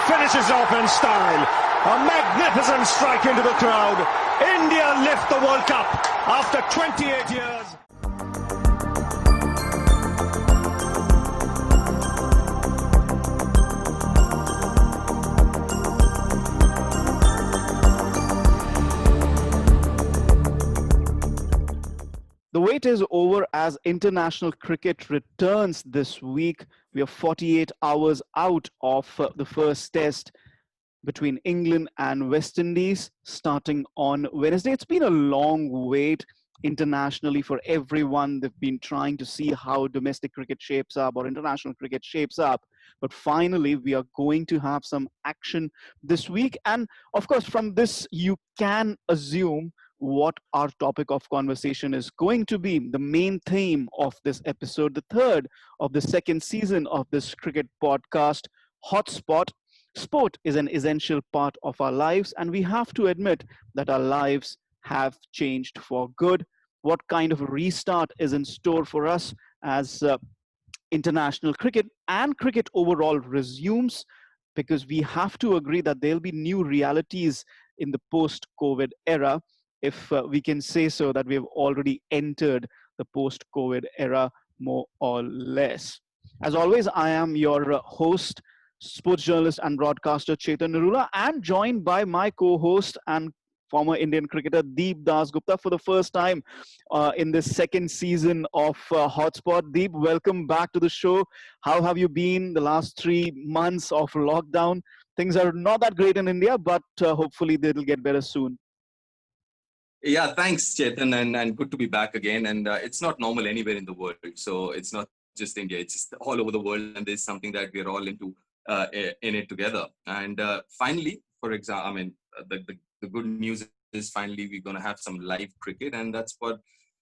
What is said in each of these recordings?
finishes off in style. A magnificent strike into the crowd. India lift the World Cup after 28 years. The wait is over as international cricket returns this week. We are 48 hours out of the first test between England and West Indies starting on Wednesday. It's been a long wait internationally for everyone. They've been trying to see how domestic cricket shapes up or international cricket shapes up. But finally, we are going to have some action this week. And of course, from this, you can assume what our topic of conversation is going to be. The main theme of this episode, the third of the second season of this cricket podcast, HotSpot. Sport is an essential part of our lives, and we have to admit that our lives have changed for good. What kind of a restart is in store for us as international cricket and cricket overall resumes? Because we have to agree that there'll be new realities in the post-COVID era, if we can say so, that we have already entered the post-COVID era more or less. As always, I am your host, sports journalist and broadcaster Chetan Narula, and joined by my co-host and former Indian cricketer Deep Dasgupta for the first time in this second season of HotSpot. Deep, welcome back to the show. How have you been the last 3 months of lockdown? Things are not that great in India, but hopefully they'll get better soon. Yeah, thanks, Chetan, and good to be back again. And it's not normal anywhere in the world. So it's not just India, it's just all over the world. And there's something that we're all into in it together. And finally, for example, I mean, the good news is finally we're going to have some live cricket. And that's what,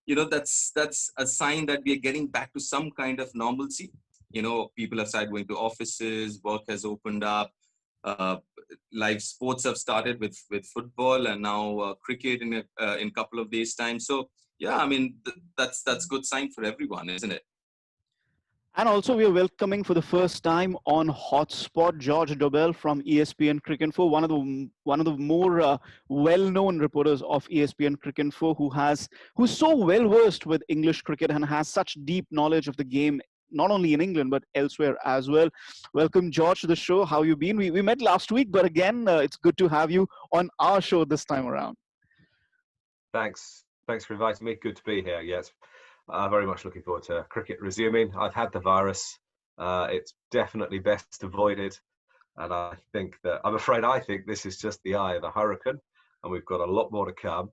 that's a sign that we are getting back to some kind of normalcy. People have started going to offices, work has opened up. Live sports have started with football and now cricket in a couple of days' time. So yeah, I mean that's good sign for everyone, isn't it? And also we are welcoming for the first time on HotSpot George Dobell from ESPNCricinfo, one of the more well-known reporters of ESPNCricinfo, who's so well versed with English cricket and has such deep knowledge of the game, not only in England, but elsewhere as well. Welcome, George, to the show. How you been? We met last week, but again, it's good to have you on our show this time around. Thanks for inviting me. Good to be here. Yes, very much looking forward to cricket resuming. I've had the virus. It's definitely best avoided. And I think this is just the eye of the hurricane, and we've got a lot more to come,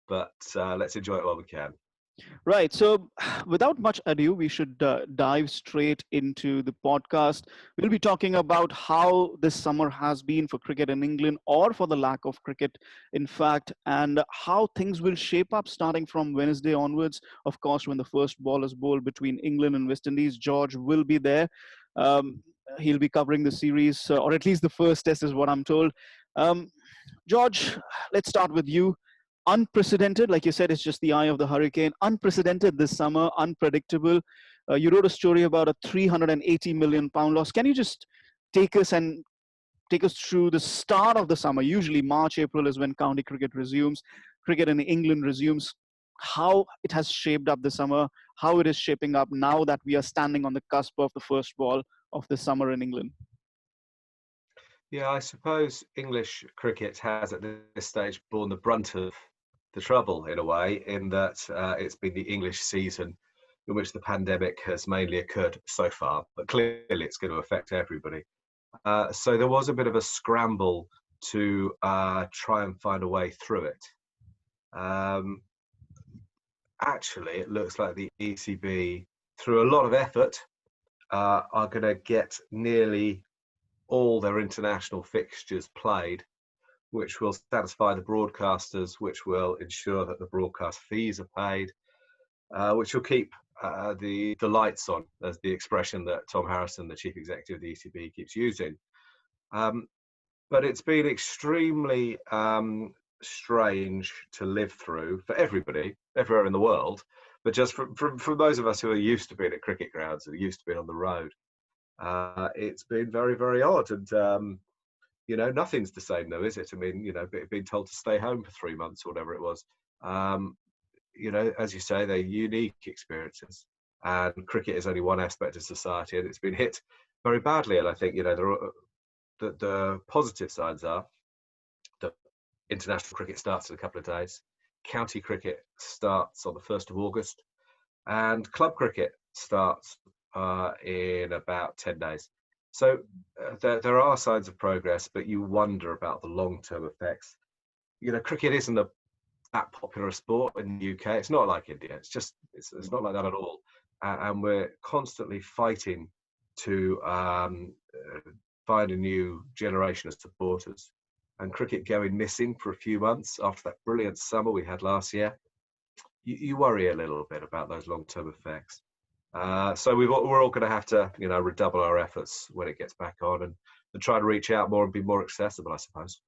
but let's enjoy it while we can. Right. So without much ado, we should dive straight into the podcast. We'll be talking about how this summer has been for cricket in England, or for the lack of cricket, in fact, and how things will shape up starting from Wednesday onwards. Of course, when the first ball is bowled between England and West Indies, George will be there. He'll be covering the series, or at least the first test is what I'm told. George, let's start with you. Unprecedented, like you said, it's just the eye of the hurricane. Unprecedented this summer, unpredictable. You wrote a story about a £380 million loss. Can you just take us through the start of the summer? Usually March, April is when county cricket resumes. Cricket in England resumes. How it has shaped up this summer, how it is shaping up now that we are standing on the cusp of the first ball of the summer in England. Yeah, I suppose English cricket has at this stage borne the brunt of the trouble in a way, in that it's been the English season in which the pandemic has mainly occurred so far, but clearly it's going to affect everybody. So there was a bit of a scramble to try and find a way through it. Actually, it looks like the ECB, through a lot of effort, are going to get nearly all their international fixtures played, which will satisfy the broadcasters, which will ensure that the broadcast fees are paid, which will keep the lights on, as the expression that Tom Harrison, the chief executive of the ECB, keeps using. But it's been extremely strange to live through for everybody, everywhere in the world, but just from those of us who are used to being at cricket grounds and used to being on the road. It's been very, very odd. And Nothing's the same though, is it? I mean, being told to stay home for 3 months or whatever it was. As you say, they're unique experiences, and cricket is only one aspect of society, and it's been hit very badly. And I think the positive sides are that international cricket starts in a couple of days, county cricket starts on the 1st of August, and club cricket starts in about 10 days. So there are signs of progress, but you wonder about the long-term effects. Cricket isn't that popular a sport in the UK. It's not like India. It's not like that at all. And we're constantly fighting to find a new generation of supporters. And cricket going missing for a few months after that brilliant summer we had last year, you worry a little bit about those long-term effects. So we're all going to have to, redouble our efforts when it gets back on and try to reach out more and be more accessible, I suppose.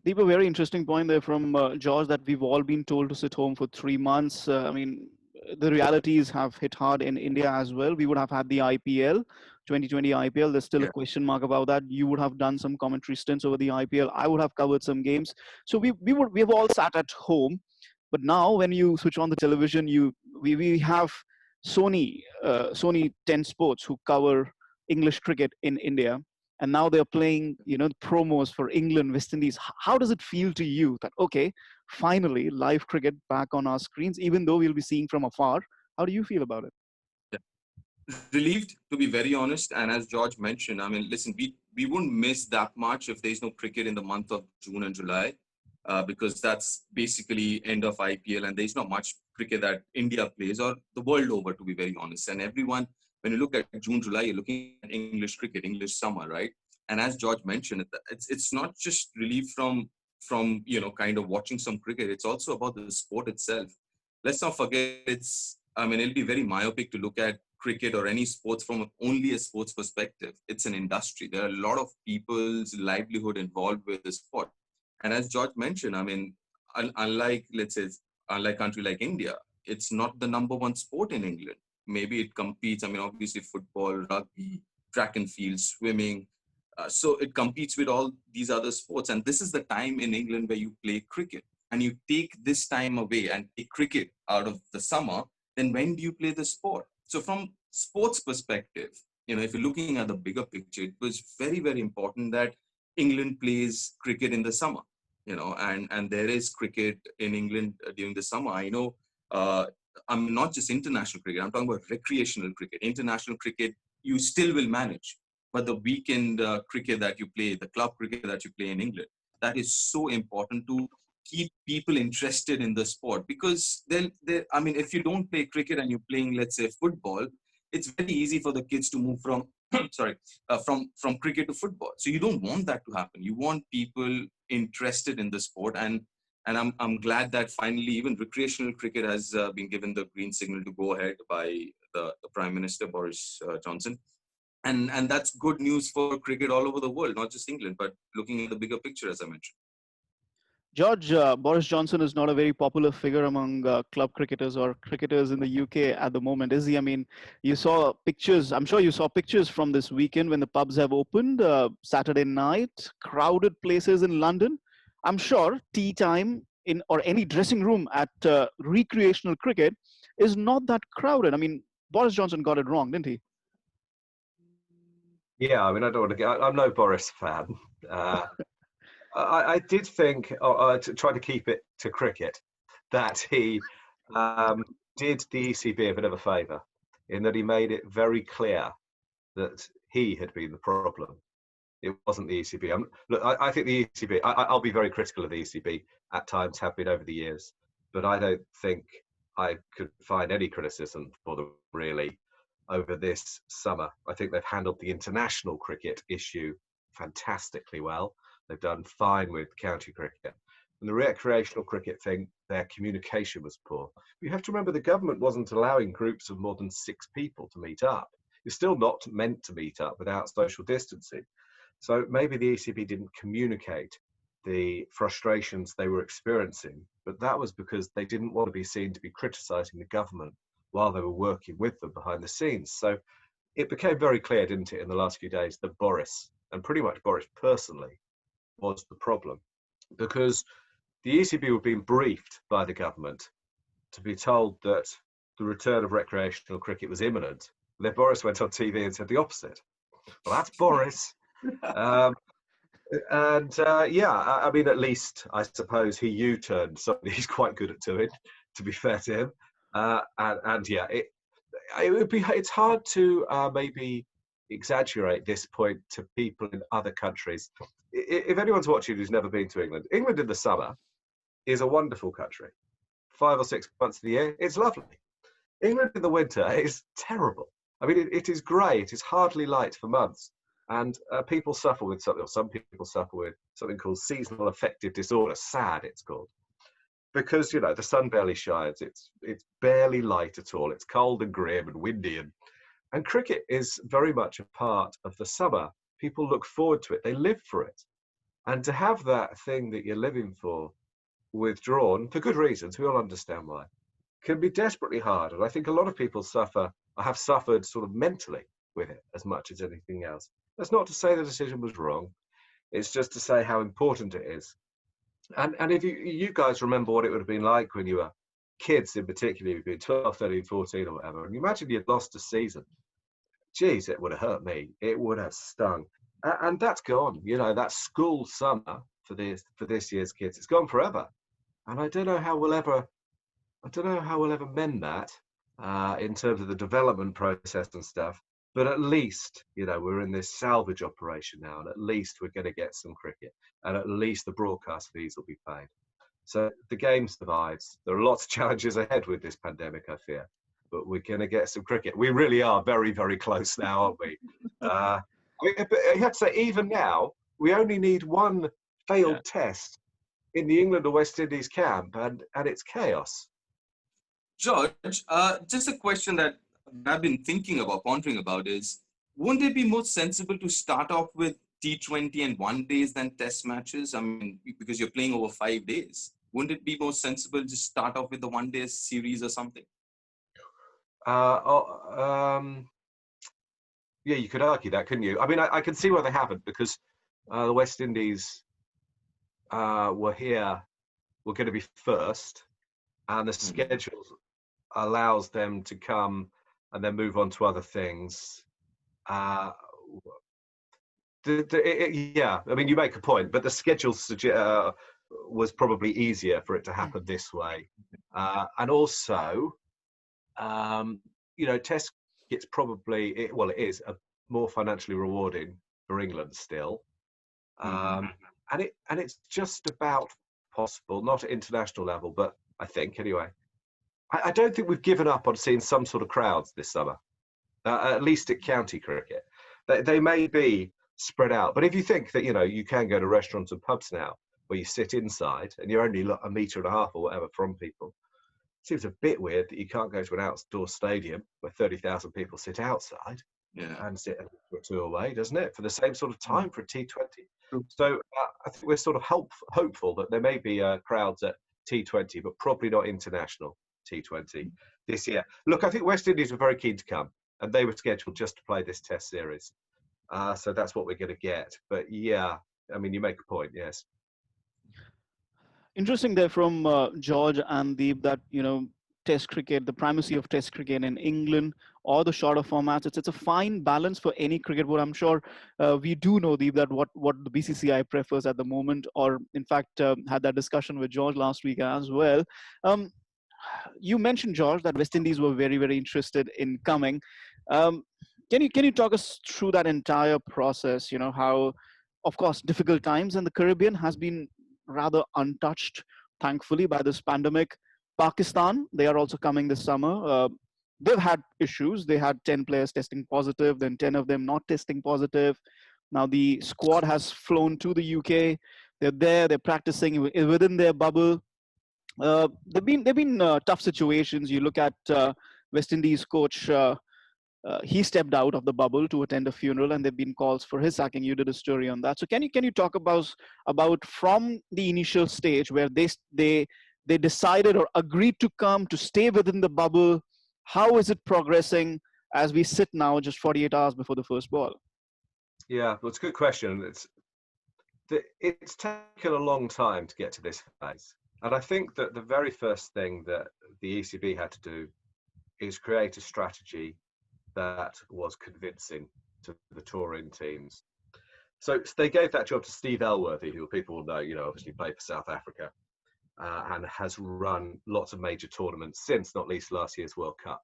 Deep, a very interesting point there from George, that we've all been told to sit home for 3 months. The realities have hit hard in India as well. We would have had the IPL, 2020 IPL. There's still a question mark about that. You would have done some commentary stints over the IPL. I would have covered some games. So we've all sat at home. But now when you switch on the television, we have Sony 10 Sports who cover English cricket in India. And now they're playing, promos for England, West Indies. How does it feel to you that, okay, finally live cricket back on our screens, even though we'll be seeing from afar? How do you feel about it? Relieved, to be very honest. And as George mentioned, listen, we wouldn't miss that much if there's no cricket in the month of June and July, because that's basically end of IPL, and there's not much cricket that India plays, or the world over, to be very honest. And everyone, when you look at June, July, you're looking at English cricket, English summer, right? And as George mentioned, it's not just relief from kind of watching some cricket. It's also about the sport itself. Let's not forget, it'll be very myopic to look at cricket or any sports from only a sports perspective. It's an industry. There are a lot of people's livelihood involved with the sport. And as George mentioned, unlike a country like India, it's not the number one sport in England. Maybe it competes, obviously football, rugby, track and field, swimming. So it competes with all these other sports. And this is the time in England where you play cricket. And you take this time away and take cricket out of the summer, then when do you play the sport? So from sports perspective, if you're looking at the bigger picture, it was very, very important that England plays cricket in the summer, and there is cricket in England during the summer. I know, I'm not just international cricket, I'm talking about recreational cricket. International cricket, you still will manage. But the weekend cricket that you play, the club cricket that you play in England, that is so important to keep people interested in the sport. Because if you don't play cricket and you're playing, let's say, football, it's very easy for the kids to move from from cricket to football. So you don't want that to happen. You want people interested in the sport, and I'm glad that finally even recreational cricket has been given the green signal to go ahead by the Prime Minister Boris Johnson, and that's good news for cricket all over the world, not just England, but looking at the bigger picture, as I mentioned. George, Boris Johnson is not a very popular figure among club cricketers or cricketers in the UK at the moment, is he? You saw pictures, I'm sure you saw pictures from this weekend when the pubs have opened, Saturday night, crowded places in London. I'm sure tea time or any dressing room at recreational cricket is not that crowded. Boris Johnson got it wrong, didn't he? Yeah, I don't want to get, I'm no Boris fan. I did think, to try to keep it to cricket, that he did the ECB a bit of a favour in that he made it very clear that he had been the problem. It wasn't the ECB. Look, I think the ECB, I'll be very critical of the ECB at times, have been over the years, but I don't think I could find any criticism for them really over this summer. I think they've handled the international cricket issue fantastically well. They've done fine with county cricket. And the recreational cricket thing, their communication was poor. But you have to remember the government wasn't allowing groups of more than 6 people to meet up. You're still not meant to meet up without social distancing. So maybe the ECB didn't communicate the frustrations they were experiencing, but that was because they didn't want to be seen to be criticising the government while they were working with them behind the scenes. So it became very clear, didn't it, in the last few days that Boris and pretty much Boris personally, was the problem. Because the ECB were being briefed by the government to be told that the return of recreational cricket was imminent. And then Boris went on TV and said the opposite. Well, that's Boris. I mean, at least I suppose he U-turned something he's quite good at doing, to be fair to him. It's hard to maybe exaggerate this point to people in other countries. If anyone's watching who's never been to England, England in the summer is a wonderful country. 5 or 6 months of the year, it's lovely. England in the winter is terrible. I mean, it is grey. It is hardly light for months. And people suffer with something, or some people suffer with something called seasonal affective disorder, SAD it's called. Because, the sun barely shines. It's barely light at all. It's cold and grim and windy. And cricket is very much a part of the summer. People look forward to it. They live for it. And to have that thing that you're living for withdrawn, for good reasons, we all understand why, can be desperately hard. And I think a lot of people have suffered sort of mentally with it as much as anything else. That's not to say the decision was wrong. It's just to say how important it is. And if you guys remember what it would have been like when you were kids, in particular, you'd been 12, 13, 14 or whatever, and you imagine you'd lost a season. Geez, it would have hurt me. It would have stung. And that's gone. That school summer for this year's kids, it's gone forever. And I don't know how we'll ever mend that in terms of the development process and stuff. But at least, we're in this salvage operation now, and at least we're going to get some cricket, and at least the broadcast fees will be paid. So the game survives. There are lots of challenges ahead with this pandemic, I fear, but we're going to get some cricket. We really are very, very close now, aren't we? I have to say, even now, we only need one failed test in the England or West Indies camp, and it's chaos. George, just a question that I've been pondering about is, wouldn't it be more sensible to start off with T20 and one days than test matches? I mean, because you're playing over 5 days. Wouldn't it be more sensible to start off with the one day series or something? Yeah, you could argue that, couldn't you? I mean, I can see why they haven't, because the West Indies were going to be first, and the schedule allows them to come and then move on to other things. I mean, you make a point, but the schedule was probably easier for it to happen this way. And also, Test cricket's it is a more financially rewarding for England still. And it's just about possible, not at international level, but I think anyway. I don't think we've given up on seeing some sort of crowds this summer, at least at county cricket. They may be spread out, but if you think that, you can go to restaurants and pubs now where you sit inside and you're only 1.5 meters or whatever from people, it seems a bit weird that you can't go to an outdoor stadium where 30,000 people sit outside and sit a 2 away, doesn't it? For the same sort of time for a T20. So I think we're sort of hopeful that there may be crowds at T20, but probably not international T20 this year. Look, I think West Indies were very keen to come, and they were scheduled just to play this test series. So that's what we're going to get. But yeah, I mean, you make a point, yes. Interesting there from George and Deep that, Test cricket, the primacy of Test cricket in England or the shorter formats, it's a fine balance for any cricket board. I'm sure we do know, Deep, that what the BCCI prefers at the moment, or in fact had that discussion with George last week as well. You mentioned, George, that West Indies were very, very interested in coming. Can you talk us through that entire process? How, of course, difficult times in the Caribbean has been rather untouched, thankfully, by this pandemic. Pakistan, they are also coming this summer. They've had issues. They had 10 players testing positive, then 10 of them not testing positive. Now the squad has flown to the UK. They're there. They're practicing within their bubble. They've been tough situations. You look at West Indies coach. He stepped out of the bubble to attend a funeral, and there've been calls for his sacking. You did a story on that. So can you talk about from the initial stage where they decided or agreed to come to stay within the bubble? How is it progressing as we sit now, just 48 hours before the first ball? Yeah, well, it's a good question. It's taken a long time to get to this phase. And I think that the very first thing that the ECB had to do is create a strategy that was convincing to the touring teams. So they gave that job to Steve Elworthy, who people will know, obviously played for South Africa and has run lots of major tournaments since, not least last year's World Cup.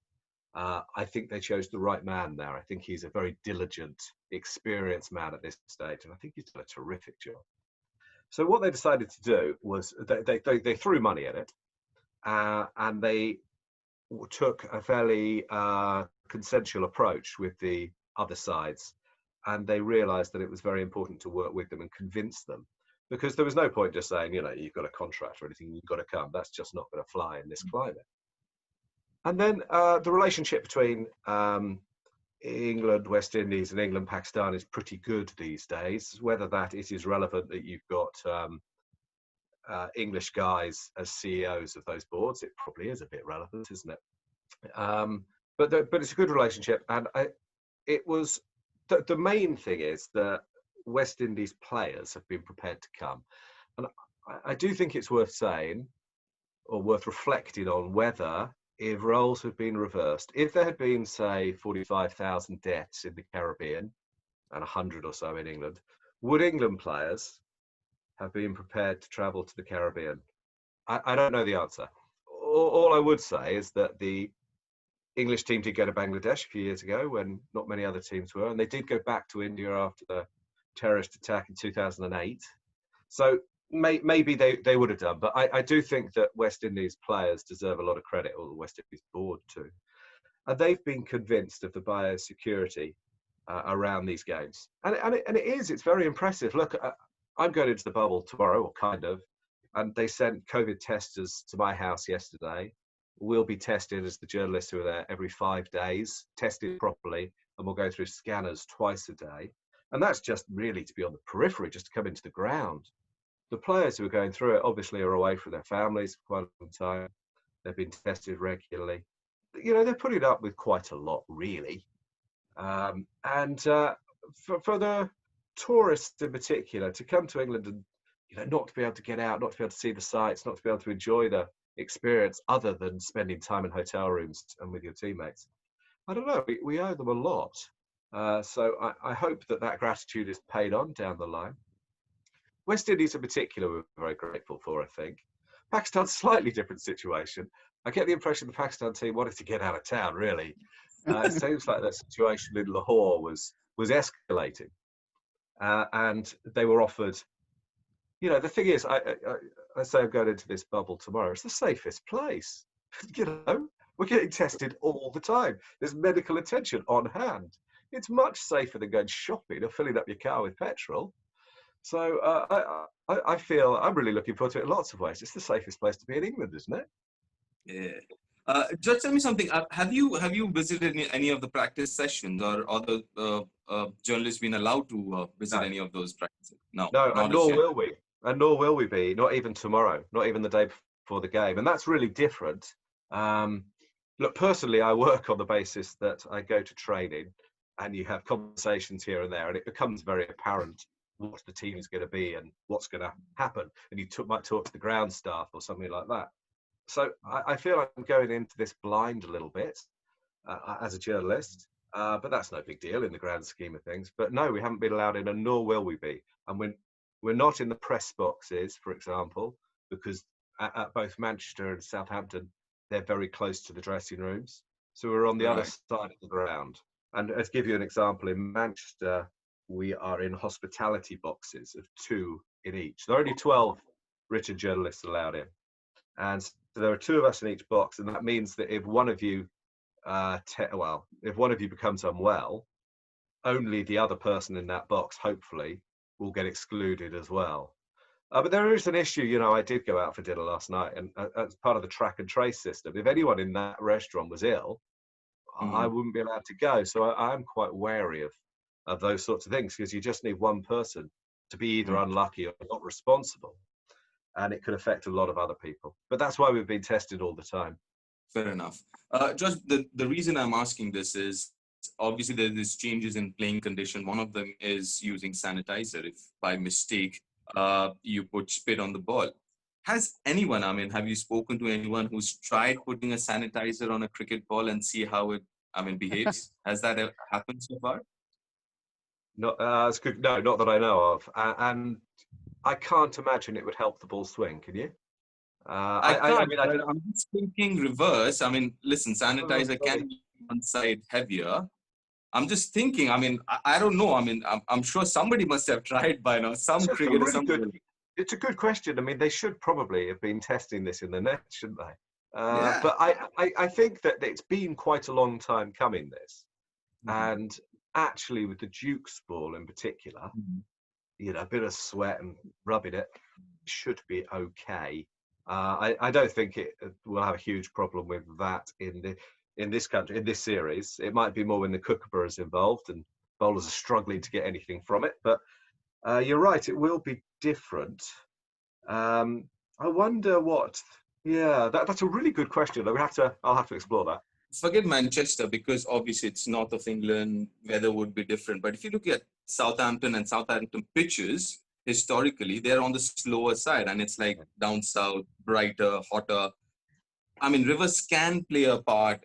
I think they chose the right man there. I think he's a very diligent, experienced man at this stage, and I think he's done a terrific job. So what they decided to do was they threw money at it, and they took a fairly consensual approach with the other sides, and they realised that it was very important to work with them and convince them, because there was no point just saying, you've got a contract or anything, you've got to come. That's just not going to fly in this climate. And then the relationship between England, West Indies, and England, Pakistan is pretty good these days. Whether that it is relevant that you've got English guys as CEOs of those boards, it probably is a bit relevant, isn't it? But it's a good relationship, and it was the main thing is that West Indies players have been prepared to come, and I do think it's worth saying or worth reflecting on whether, if roles had been reversed, if there had been, say, 45,000 deaths in the Caribbean and 100 or so in England, would England players have been prepared to travel to the Caribbean? I don't know the answer. All I would say is that the English team did go to Bangladesh a few years ago when not many other teams were, and they did go back to India after the terrorist attack in 2008. So maybe they would have done, but I do think that West Indies players deserve a lot of credit, or the West Indies board too. And they've been convinced of the biosecurity around these games. And it's very impressive. Look, I'm going into the bubble tomorrow, or kind of, and they sent COVID testers to my house yesterday. We'll be tested as the journalists who are there every 5 days, tested properly, and we'll go through scanners twice a day. And that's just really to be on the periphery, just to come into the ground. The players who are going through it obviously are away from their families for quite a long time. They've been tested regularly. They're putting up with quite a lot, really. For the tourists in particular, to come to England and not to be able to get out, not to be able to see the sights, not to be able to enjoy the experience other than spending time in hotel rooms and with your teammates. I don't know, we owe them a lot. So I hope that gratitude is paid on down the line. West Indies in particular, we're very grateful for, I think. Pakistan's a slightly different situation. I get the impression the Pakistan team wanted to get out of town, really. It seems like that situation in Lahore was escalating. And they were offered, the thing is, I say I'm going into this bubble tomorrow, it's the safest place. We're getting tested all the time. There's medical attention on hand. It's much safer than going shopping or filling up your car with petrol. So I feel I'm really looking forward to it in lots of ways. It's the safest place to be in England, isn't it? Yeah. Just tell me something. Have you visited any of the practice sessions, or the journalists been allowed to visit any of those practices? No, and nor will we. And nor will we be. Not even tomorrow. Not even the day before the game. And that's really different. Look, personally, I work on the basis that I go to training, and you have conversations here and there, and it becomes very apparent what the team is going to be and what's going to happen. And you might talk to the ground staff or something like that. So I feel I'm going into this blind a little bit as a journalist, but that's no big deal in the grand scheme of things. But no, we haven't been allowed in, and nor will we be. And we're not in the press boxes, for example, because at both Manchester and Southampton, they're very close to the dressing rooms. So we're on the other side of the ground. And to give you an example, in Manchester, we are in hospitality boxes of 2 in each. There are only 12 written journalists allowed in. And so there are 2 of us in each box. And that means that if one of you, if one of you becomes unwell, only the other person in that box, hopefully, will get excluded as well. But there is an issue. I did go out for dinner last night, and as part of the track and trace system, if anyone in that restaurant was ill, I wouldn't be allowed to go. So I'm quite wary of those sorts of things, because you just need one person to be either unlucky or not responsible, and it could affect a lot of other people. But that's why we've been tested all the time. Fair enough. George, the reason I'm asking this is obviously there's these changes in playing condition. One of them is using sanitizer. If by mistake you put spit on the ball, has anyone, I mean, have you spoken to anyone who's tried putting a sanitizer on a cricket ball and see how it, I mean, behaves? Has that ever happened so far? Not it's good. No, not that I know of. And I can't imagine it would help the ball swing. Can you? I I can't, mean, I but don't. I'm just thinking reverse. I mean, listen, Oh, sanitizer sorry. can be one side heavier. I'm just thinking, I mean, I don't know. I mean, I'm sure somebody must have tried by now, some It's a cricketer, really somebody. good. It's a good question. I mean, they should probably have been testing this in the net, shouldn't they? Yeah. But I think that it's been quite a long time coming. This, and actually, with the Duke's ball in particular, you know, a bit of sweat and rubbing it should be okay. I don't think it will have a huge problem with that in this country, in this series. It might be more when the kookaburra is involved and bowlers are struggling to get anything from it. But you're right, it will be different. I wonder what. Yeah, that's a really good question. I'll have to explore that. Forget Manchester because obviously it's north of England, weather would be different. But if you look at Southampton and Southampton pitches, historically, they're on the slower side and it's like down south, brighter, hotter. I mean, rivers can play a part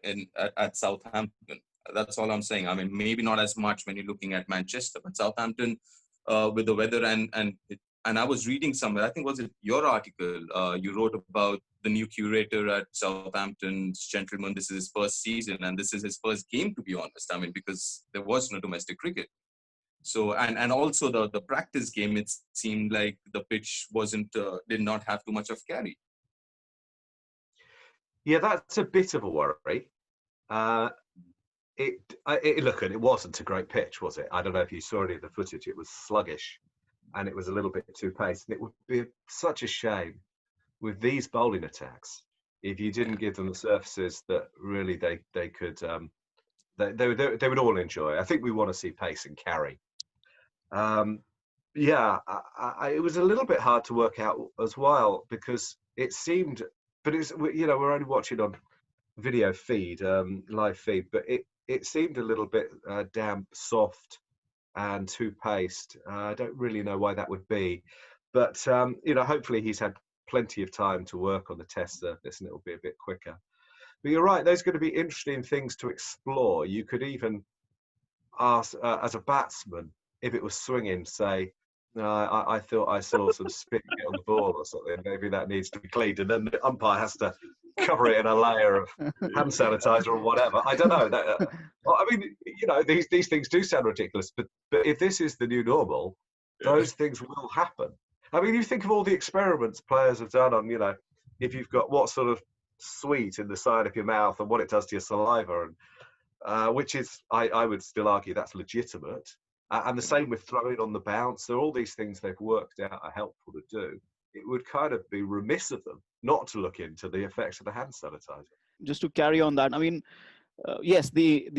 at Southampton. That's all I'm saying. I mean, maybe not as much when you're looking at Manchester, but Southampton with the weather and I was reading somewhere, I think was it your article, you wrote about the new curator at Southampton's gentleman. This is his first season and this is his first game, to be honest. I mean, because there was no domestic cricket. So, and also the practice game, it seemed like the pitch did not have too much of carry. Yeah, that's a bit of a worry. It wasn't a great pitch, was it? I don't know if you saw any of the footage. It was sluggish, and it was a little bit too paced. And it would be such a shame with these bowling attacks if you didn't give them the surfaces that really they could they would all enjoy. I think we want to see pace and carry. Yeah, it was a little bit hard to work out as well because it seemed, but it's, you know, we're only watching on video feed, live feed, but it seemed a little bit damp, soft, and too paced. I don't really know why that would be, but you know, hopefully he's had plenty of time to work on the test surface and it'll be a bit quicker. But you're right; there's going to be interesting things to explore. You could even ask as a batsman if it was swinging, say, no, I thought I saw some spit on the ball or something. Maybe that needs to be cleaned, and then the umpire has to cover it in a layer of hand sanitizer or whatever. I don't know. Well, I mean, you know, these things do sound ridiculous, but if this is the new normal, those things will happen. I mean, you think of all the experiments players have done on, you know, if you've got what sort of sweet in the side of your mouth and what it does to your saliva, and which is, I would still argue that's legitimate. And the same with throwing on the bounce. There are all these things they've worked out are helpful to do. It would kind of be remiss of them not to look into the effects of the hand sanitizer. Just to carry on that, I mean, yes, the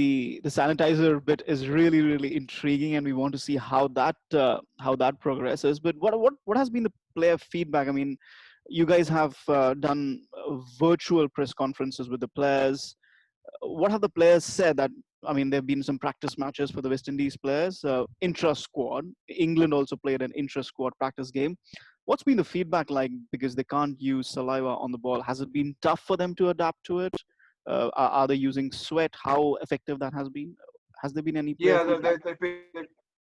sanitizer bit is really intriguing, and we want to see how that progresses. But what has been the player feedback? I mean, you guys have done virtual press conferences with the players. What have the players said? That, I mean, there have been some practice matches for the West Indies players, intra-squad. England also played an intra-squad practice game. What's been the feedback like? Because they can't use saliva on the ball. Has it been tough for them to adapt to it? Are they using sweat? How effective that has been? Has there been any player feedback?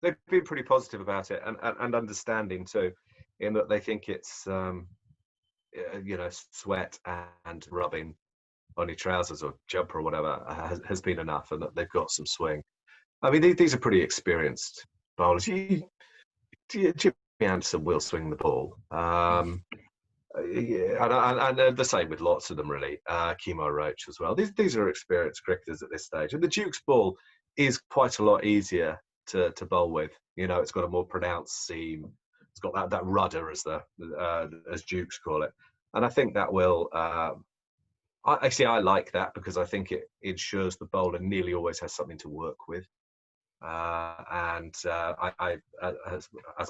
They've been pretty positive about it and understanding too, in that they think it's you know, sweat and rubbing on your trousers or jumper or whatever has been enough, and that they've got some swing. I mean, these are pretty experienced bowlers. Jimmy Anderson will swing the ball. Yeah, and the same with lots of them, really. Kemo Roach as well. These are experienced cricketers at this stage. And the Duke's ball is quite a lot easier to bowl with. You know, it's got a more pronounced seam. It's got that rudder, as Dukes call it. And I think that will... I like that because I think it ensures the bowler nearly always has something to work with. As I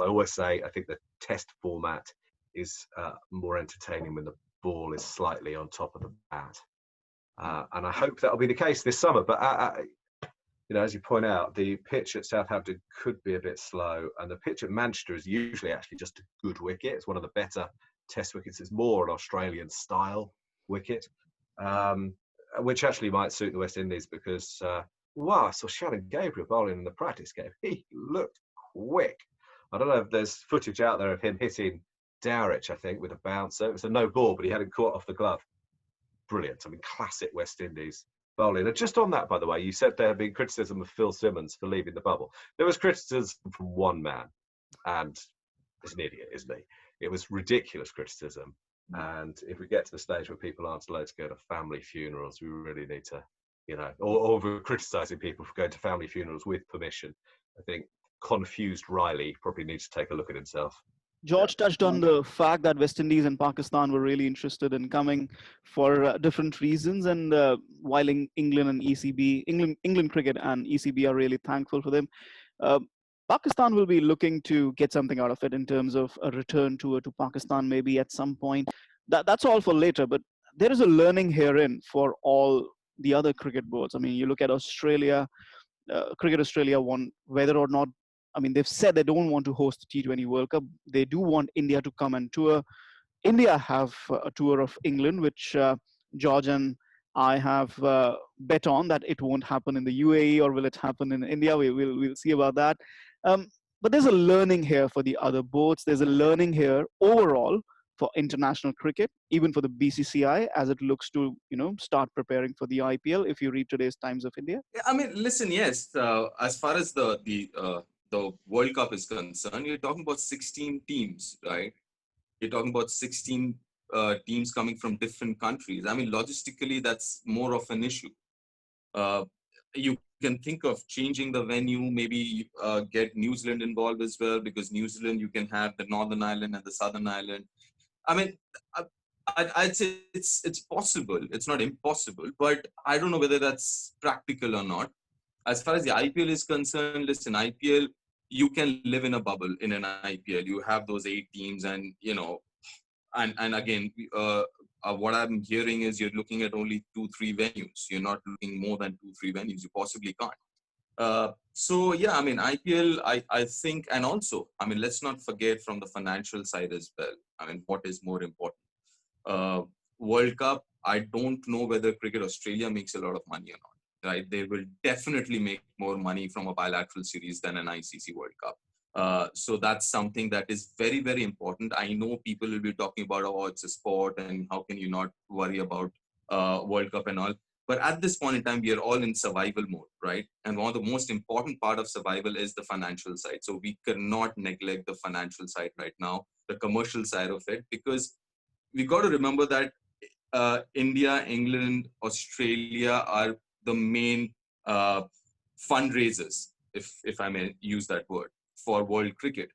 always say, I think the test format is more entertaining when the ball is slightly on top of the bat. And I hope that'll be the case this summer. But as you point out, the pitch at Southampton could be a bit slow, and the pitch at Manchester is usually actually just a good wicket. It's one of the better Test wickets. It's more an Australian style wicket, which actually might suit the West Indies because, wow, I saw Shannon Gabriel bowling in the practice game. He looked quick. I don't know if there's footage out there of him hitting Dowrich, I think, with a bouncer. It was a no ball, but he had it caught off the glove. Brilliant. I mean, classic West Indies bowling. And just on that, by the way, you said there had been criticism of Phil Simmons for leaving the bubble. There was criticism from one man, and he's an idiot, isn't he? It was ridiculous criticism. And if we get to the stage where people aren't allowed to go to family funerals, we really need to, or we're criticising people for going to family funerals with permission. I think confused Riley probably needs to take a look at himself. George touched on the fact that West Indies and Pakistan were really interested in coming for different reasons, and while England and ECB, England Cricket and ECB are really thankful for them, Pakistan will be looking to get something out of it in terms of a return tour to Pakistan maybe at some point. That's all for later, but there is a learning herein for all the other cricket boards. I mean, you look at Australia, Cricket Australia won, whether or not, I mean, they've said they don't want to host the T20 World Cup. They do want India to come and tour. India have a tour of England, which George and I have bet on that it won't happen in the UAE, or will it happen in India? We'll see about that. But there's a learning here for the other boards. There's a learning here overall for international cricket, even for the BCCI, as it looks to start preparing for the IPL. If you read today's Times of India. Yeah, I mean, listen, yes. As far as the World Cup is concerned, you're talking about 16 teams, right? You're talking about 16 teams coming from different countries. I mean, logistically, that's more of an issue. You can think of changing the venue, maybe get New Zealand involved as well, because New Zealand, you can have the Northern Ireland and the Southern Ireland. I mean, I'd say it's possible. It's not impossible, but I don't know whether that's practical or not. As far as the IPL is concerned, listen, IPL, you can live in a bubble in an IPL. You have those 8 teams, and and again, what I'm hearing is you're looking at only 2-3 venues. You're not looking more than 2-3 venues. You possibly can't. So yeah, I mean, IPL, I think, and also, I mean, let's not forget from the financial side as well. I mean, what is more important? World Cup, I don't know whether Cricket Australia makes a lot of money or not, right? They will definitely make more money from a bilateral series than an ICC World Cup. So that's something that is very, very important. I know people will be talking about, oh, it's a sport and how can you not worry about World Cup and all. But at this point in time, we are all in survival mode, right? And one of the most important part of survival is the financial side. So we cannot neglect the financial side right now, the commercial side of it, because we got to remember that India, England, Australia are the main fundraisers, if I may use that word, for world cricket,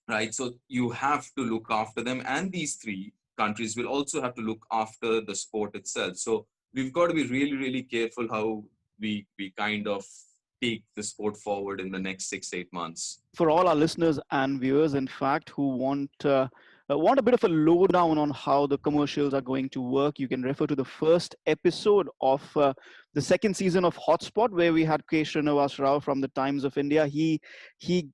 right? So you have to look after them, and these 3 countries will also have to look after the sport itself. So we've got to be really, really careful how we kind of take the sport forward in the next 6-8 months. For all our listeners and viewers, in fact, who want a bit of a lowdown on how the commercials are going to work, you can refer to the first episode of the second season of HotSpot, where we had K. Srinivas Rao from the Times of India. He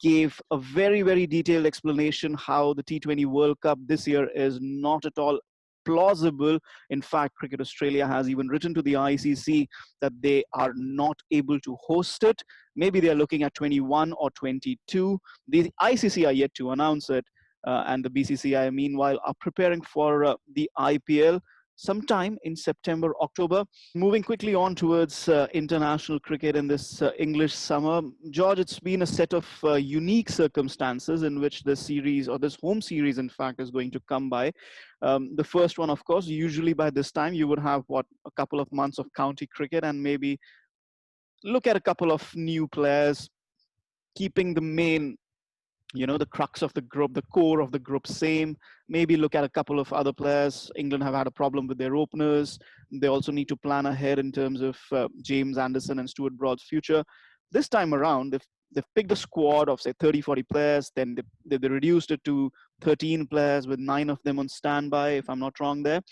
gave a very, very detailed explanation how the T20 World Cup this year is not at all plausible. In fact, Cricket Australia has even written to the ICC that they are not able to host it. Maybe they are looking at 21 or 22. The ICC are yet to announce it. And the BCCI, meanwhile, are preparing for the IPL sometime in September, October. Moving quickly on towards international cricket in this English summer. George, it's been a set of unique circumstances in which this series, or this home series, in fact, is going to come by. The first one, of course, usually by this time, you would have, a couple of months of county cricket, and maybe look at a couple of new players, keeping the main, the crux of the group, the core of the group same. Maybe look at a couple of other players. England have had a problem with their openers. They also need to plan ahead in terms of James Anderson and Stuart Broad's future. This time around, they've picked a squad of, say, 30, 40 players. Then they reduced it to 13 players with 9 of them on standby, if I'm not wrong there.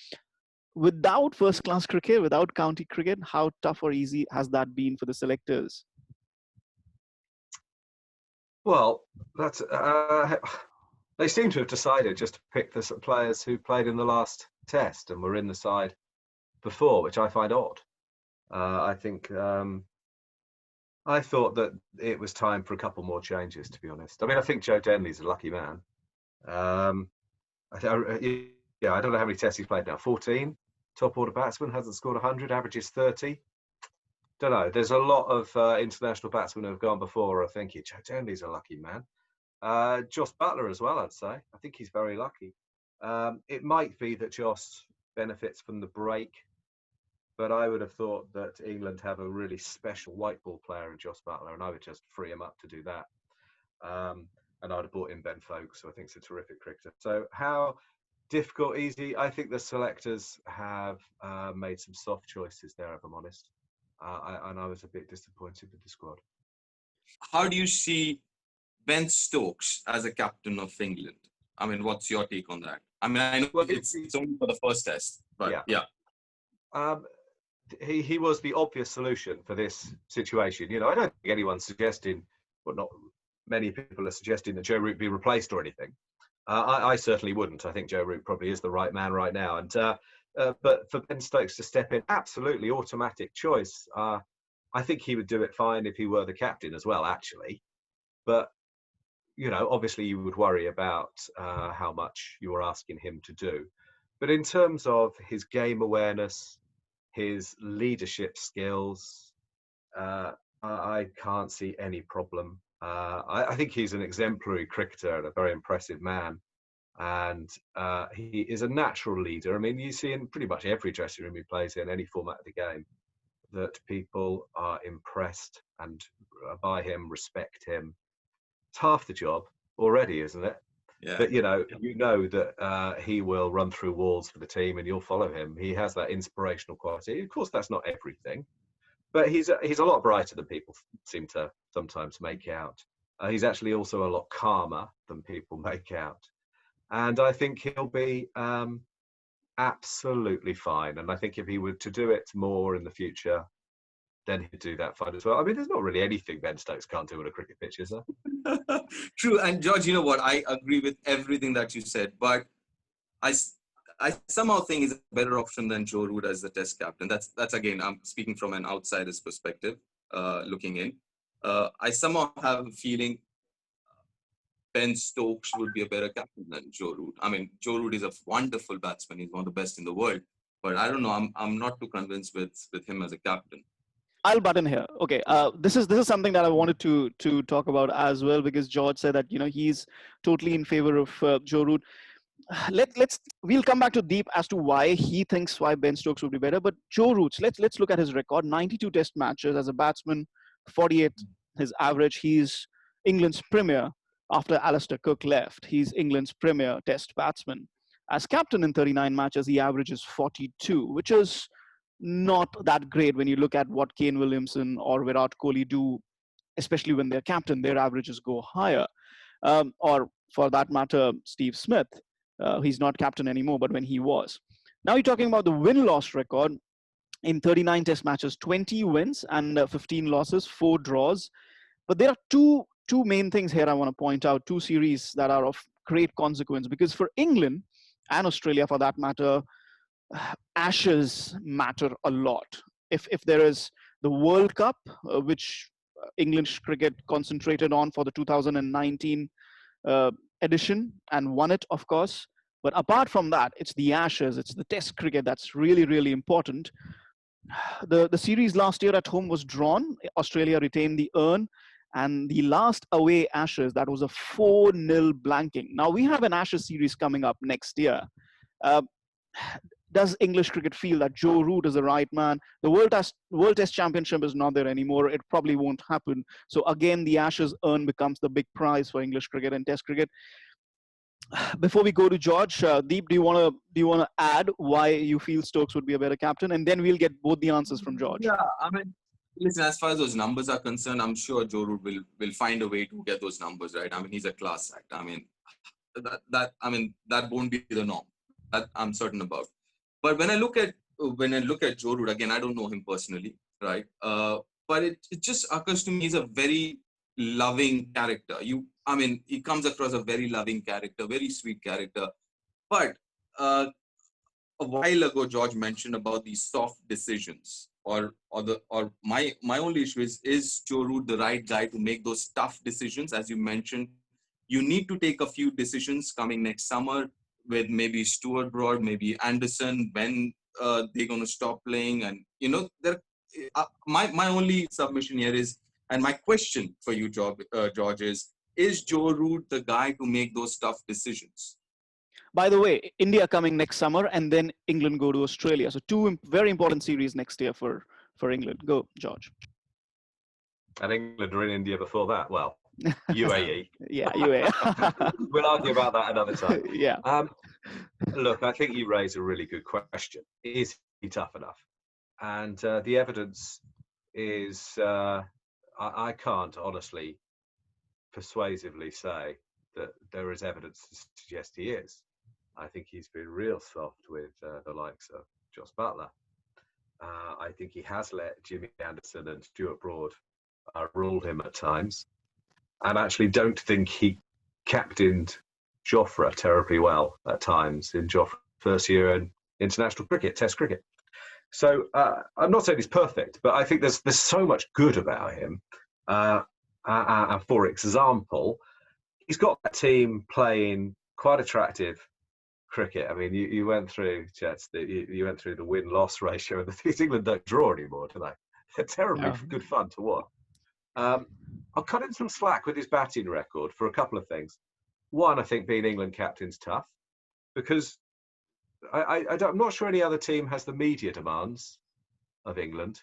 Without first-class cricket, without county cricket, how tough or easy has that been for the selectors? Well, that's they seem to have decided just to pick the players who played in the last test and were in the side before, which I find odd. I think I thought that it was time for a couple more changes, to be honest. I mean, I think Joe Denley's a lucky man. Um, yeah, I don't know how many tests he's played now. 14. Top order batsman, hasn't scored 100, averages 30. Don't know. There's a lot of international batsmen who have gone before. I think Joe Denley's a lucky man. Joss Butler as well, I'd say. I think he's very lucky. It might be that Joss benefits from the break, but I would have thought that England have a really special white ball player in Joss Butler, and I would just free him up to do that. And I'd have brought in Ben Foakes, who I think is a terrific cricketer. So how difficult, easy? I think the selectors have made some soft choices there, if I'm honest. And I was a bit disappointed with the squad. How do you see Ben Stokes as a captain of England? I mean, what's your take on that? I mean, I know it's only for the first test, but yeah. He was the obvious solution for this situation. You know, I don't think anyone's suggesting, well, not many people are suggesting that Joe Root be replaced or anything. I certainly wouldn't. I think Joe Root probably is the right man right now. And but for Ben Stokes to step in, absolutely automatic choice. I think he would do it fine if he were the captain as well, actually. But, you know, obviously you would worry about how much you were asking him to do. But in terms of his game awareness, his leadership skills, I can't see any problem. I think he's an exemplary cricketer and a very impressive man. And he is a natural leader. I mean, you see in pretty much every dressing room he plays in, any format of the game, that people are impressed and by him, respect him. It's half the job already, isn't it? Yeah. But you know that he will run through walls for the team, and you'll follow him. He has that inspirational quality. Of course, that's not everything, but he's a lot brighter than people seem to sometimes make out. He's actually also a lot calmer than people make out, and I think he'll be absolutely fine. And I think if he were to do it more in the future, then he'd do that fine as well. I mean, there's not really anything Ben Stokes can't do on a cricket pitch, is there? True. And George, you know what? I agree with everything that you said, but I somehow think he's a better option than Joe Root as the test captain. That's again, I'm speaking from an outsider's perspective, looking in. I somehow have a feeling Ben Stokes would be a better captain than Joe Root. I mean, Joe Root is a wonderful batsman. He's one of the best in the world. But I don't know. I'm not too convinced with him as a captain. I'll butt in here. Okay, this is something that I wanted to talk about as well, because George said that he's totally in favor of Joe Root. We'll come back to Deep as to why he thinks why Ben Stokes would be better. But Joe Root's, let's look at his record: 92 Test matches as a batsman, 48 his average. He's England's premier after Alistair Cook left. He's England's premier Test batsman. As captain in 39 matches, he averages 42, which is not that great when you look at what Kane Williamson or Virat Kohli do, especially when they're captain. Their averages go higher. Or for that matter, Steve Smith. He's not captain anymore, but when he was. Now you're talking about the win-loss record. In 39 test matches, 20 wins and 15 losses, 4 draws. But there are two main things here I want to point out, 2 series that are of great consequence, because for England and Australia, for that matter, Ashes matter a lot. If there is the World Cup, which English cricket concentrated on for the 2019 edition and won it, of course. But apart from that, it's the Ashes, it's the Test cricket that's really, really important. The series last year at home was drawn. Australia retained the urn. And the last away Ashes, that was a 4-0 blanking. Now we have an Ashes series coming up next year. Does English cricket feel that Joe Root is the right man? The World Test Championship is not there anymore. It probably won't happen. So again, the Ashes urn becomes the big prize for English cricket and Test cricket. Before we go to George, Deep, do you want to add why you feel Stokes would be a better captain, and then we'll get both the answers from George. Yeah, I mean, listen, as far as those numbers are concerned, I'm sure Joe Root will find a way to get those numbers right. I mean, he's a class act. I mean, that won't be the norm. That I'm certain about. But when I look at Joe Root, again, I don't know him personally, right? But it just occurs to me he's a very loving character. I mean, he comes across a very loving character, very sweet character. But a while ago, George mentioned about these soft decisions, or my only issue is Joe Root the right guy to make those tough decisions? As you mentioned, you need to take a few decisions coming next summer with maybe Stuart Broad, maybe Anderson, when they're going to stop playing, and there. My only submission here is, and my question for you, George, is Joe Root the guy to make those tough decisions? By the way, India coming next summer, and then England go to Australia. So two very important series next year for England. Go, George. And England are in India before that. Well, UAE. Yeah, UAE. We'll argue about that another time. Yeah. Look, I think you raise a really good question. Is he tough enough? And the evidence is, I can't honestly persuasively say that there is evidence to suggest he is. I think he's been real soft with the likes of Jos Buttler. I think he has let Jimmy Anderson and Stuart Broad rule him at times. And actually don't think he captained Jofra terribly well at times in Jofra's first year in international cricket, Test cricket. So I'm not saying he's perfect, but I think there's so much good about him. For example, he's got a team playing quite attractive cricket. I mean, you went through, Jets, you went through the win-loss ratio, and the things England don't draw anymore, do they? They're terribly good fun to watch. I'll cut him some slack with his batting record for a couple of things. One, I think being England captain's tough, because I'm not sure any other team has the media demands of England.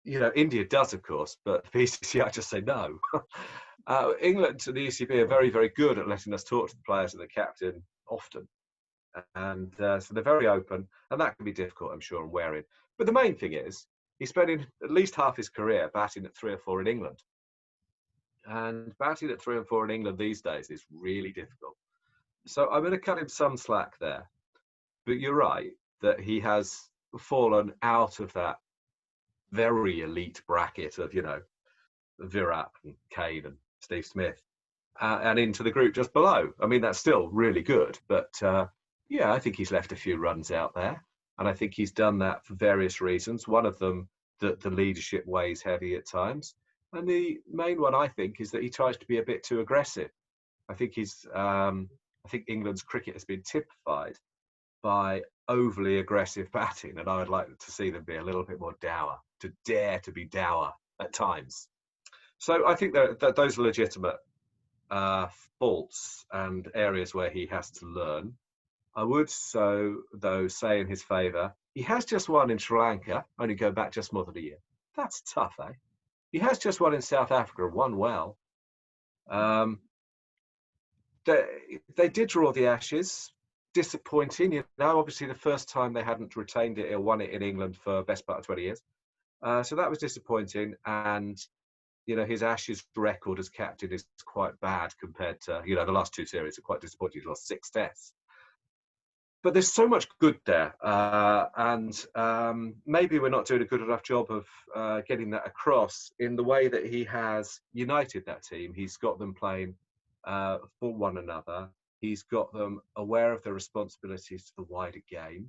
India does, of course, but the BCCI just say no. England and the ECB are very, very good at letting us talk to the players and the captain often. And so they're very open, and that can be difficult, I'm sure, and wearing. But the main thing is, he's spending at least half his career batting at 3 or 4 in England. And batting at 3 and 4 in England these days is really difficult. So I'm going to cut him some slack there. But you're right that he has fallen out of that very elite bracket of, Virat and Kane and Steve Smith and into the group just below. I mean, that's still really good. But, I think he's left a few runs out there. And I think he's done that for various reasons. One of them, that the leadership weighs heavy at times. And the main one, I think, is that he tries to be a bit too aggressive. I think England's cricket has been typified by overly aggressive batting, and I would like to see them be a little bit more dour, to dare to be dour at times. So I think that those are legitimate faults and areas where he has to learn. I would, though, say in his favour, he has just won in Sri Lanka, only go back just more than a year. That's tough, eh? He has just won in South Africa, won well. They did draw the Ashes, disappointing. Obviously the first time they hadn't retained it or won it in England for the best part of 20 years. So that was disappointing. And, his Ashes record as captain is quite bad compared to, the last 2 series are quite disappointing. He's lost 6 tests. But there's so much good there. And maybe we're not doing a good enough job of getting that across in the way that he has united that team. He's got them playing for one another. He's got them aware of their responsibilities to the wider game,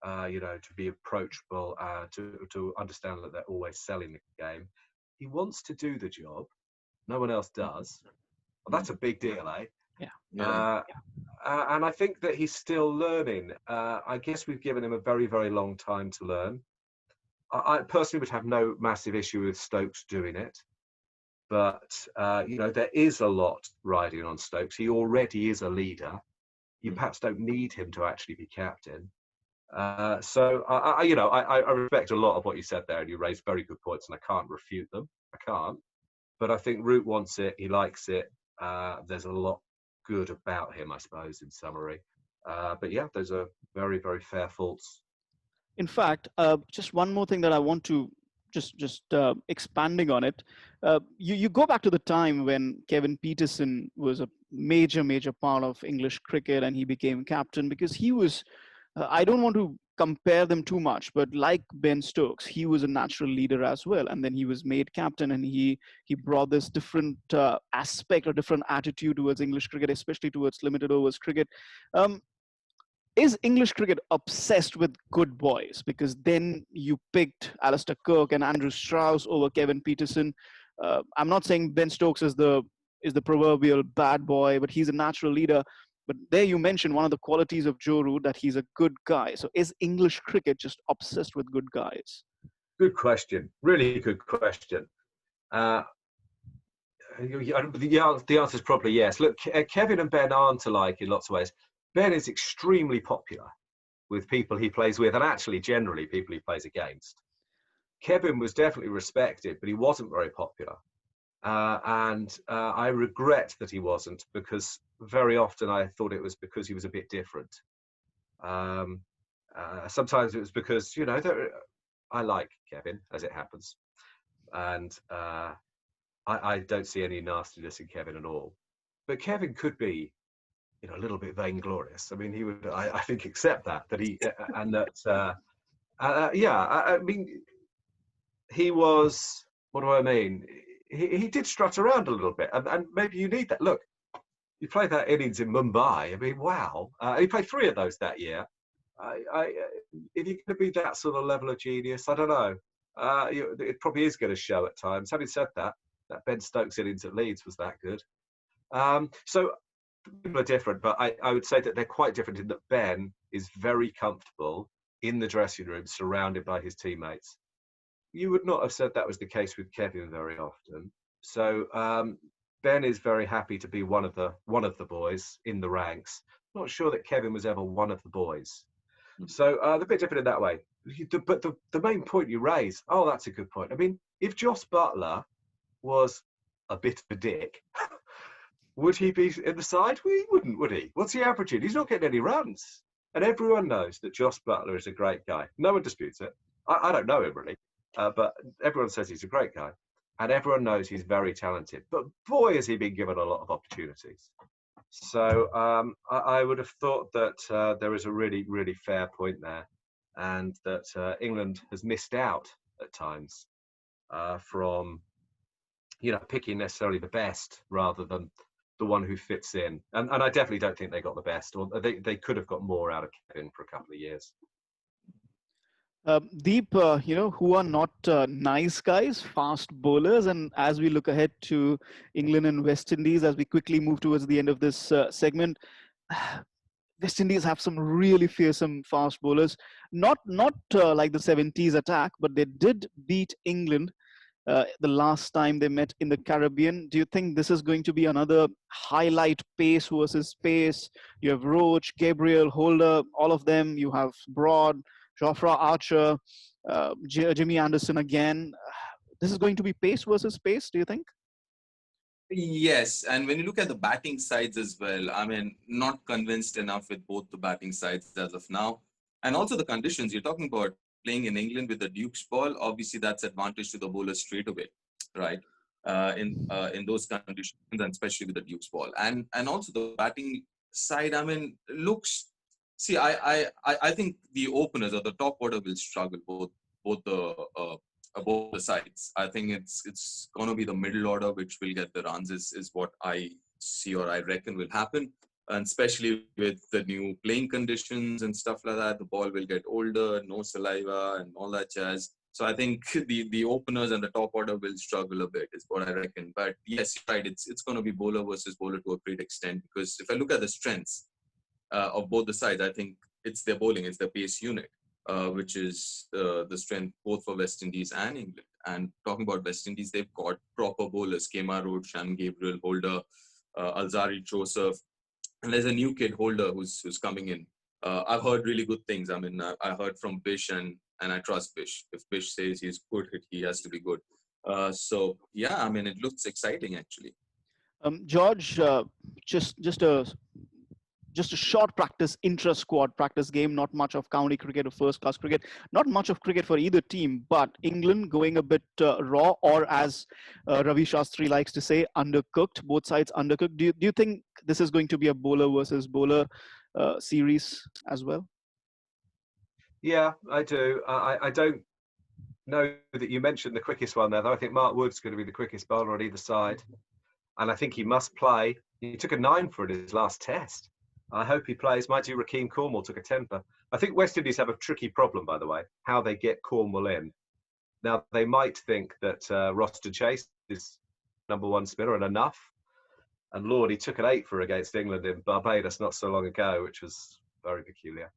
to be approachable, to understand that they're always selling the game. He wants to do the job. No one else does. Well, that's a big deal, eh? Yeah. And I think that he's still learning. I guess we've given him a very, very long time to learn. I personally would have no massive issue with Stokes doing it. But, there is a lot riding on Stokes. He already is a leader. You perhaps don't need him to actually be captain. So I respect a lot of what you said there, and you raised very good points, and I can't refute them. I can't. But I think Root wants it. He likes it. There's a lot good about him, I suppose, in summary. But yeah, those are very, very fair faults. In fact, just one more thing that I want to just expanding on it. You go back to the time when Kevin Peterson was a major part of English cricket, and he became captain because he was. I don't want to compare them too much, but like Ben Stokes, he was a natural leader as well, and then he was made captain, and he brought this different aspect or different attitude towards English cricket, especially towards limited overs cricket. Is English cricket obsessed with good boys? Because then you picked Alistair Cook and Andrew Strauss over Kevin Peterson. I'm not saying Ben Stokes is the proverbial bad boy, but he's a natural leader. But there you mentioned one of the qualities of Joe Root, that he's a good guy. So is English cricket just obsessed with good guys? Good question. Really good question. The answer is probably yes. Look, Kevin and Ben aren't alike in lots of ways. Ben is extremely popular with people he plays with, and actually generally people he plays against. Kevin was definitely respected, but he wasn't very popular. And I regret that he wasn't, because very often I thought it was because he was a bit different. Sometimes it was because, you know, I like Kevin, as it happens. And I don't see any nastiness in Kevin at all. But Kevin could be, you know, a little bit vainglorious. I mean, he would, I think, accept that he, and that, I mean, he was, what do I mean? He did strut around a little bit, and maybe you need that. Look, you play that innings in Mumbai. I mean, wow. He played 3 of those that year. If you're going to be that sort of level of genius, I don't know. It probably is going to show at times. Having said that, that Ben Stokes innings at Leeds was that good. So people are different, but I would say that they're quite different in that Ben is very comfortable in the dressing room, surrounded by his teammates. You would not have said that was the case with Kevin very often. So Ben is very happy to be one of the boys in the ranks. Not sure that Kevin was ever one of the boys. So they're a bit different in that way. But the main point you raise, oh, that's a good point. I mean, if Joss Buttler was a bit of a dick, would he be in the side? Well, he wouldn't, would he? What's he averaging? He's not getting any runs. And everyone knows that Joss Buttler is a great guy. No one disputes it. I don't know him really. But everyone says he's a great guy, and everyone knows he's very talented. But boy, has he been given a lot of opportunities. So I would have thought that there is a really, really fair point there, and that England has missed out at times from, you know, picking necessarily the best rather than the one who fits in. And I definitely don't think they got the best, or they could have got more out of Kevin for a couple of years. Deep, you know, who are not nice guys, fast bowlers. And as we look ahead to England and West Indies, as we quickly move towards the end of this segment, West Indies have some really fearsome fast bowlers. Not like the 70s attack, but they did beat England the last time they met in the Caribbean. Do you think this is going to be another highlight, pace versus pace? You have Roach, Gabriel, Holder, all of them. You have Broad, Jofra Archer, Jimmy Anderson again. This is going to be pace versus pace, do you think? Yes, and when you look at the batting sides as well, I mean, not convinced enough with both the batting sides as of now. And also the conditions, you're talking about playing in England with the Duke's ball. Obviously, that's advantage to the bowler straight away, right? In those conditions, and especially with the Duke's ball. And also the batting side, I mean, looks... See, I think the openers or the top order will struggle both the sides. I think it's going to be the middle order which will get the runs is what I see or I reckon will happen. And especially with the new playing conditions and stuff like that, the ball will get older, no saliva and all that jazz. So I think the openers and the top order will struggle a bit is what I reckon. But yes, you're right, it's going to be bowler versus bowler to a great extent, because if I look at the strengths of both the sides, I think it's their bowling, it's their pace unit, which is the strength both for West Indies and England. And talking about West Indies, they've got proper bowlers: Kemar Roach, Shannon Gabriel, Holder, Alzari Joseph, and there's a new kid, Holder, who's coming in. I've heard really good things. I mean, I heard from Bish, and I trust Bish. If Bish says he's good, he has to be good. So yeah, I mean, it looks exciting actually. George, just a short practice, intra-squad practice game, not much of county cricket or first-class cricket, not much of cricket for either team, but England going a bit raw, or as Ravi Shastri likes to say, undercooked, both sides undercooked. Do you think this is going to be a bowler versus bowler series as well? Yeah, I do. I don't know that you mentioned the quickest one there, though. I think Mark Wood's going to be the quickest bowler on either side, and I think he must play. He took a 9 for in his last test. I hope he plays. Mind you, Rakeem Cornwall took a 10 for. I think West Indies have a tricky problem, by the way, how they get Cornwall in. Now, they might think that Roston Chase is #1 spinner and enough. And Lord, he took an 8 for against England in Barbados not so long ago, which was very peculiar.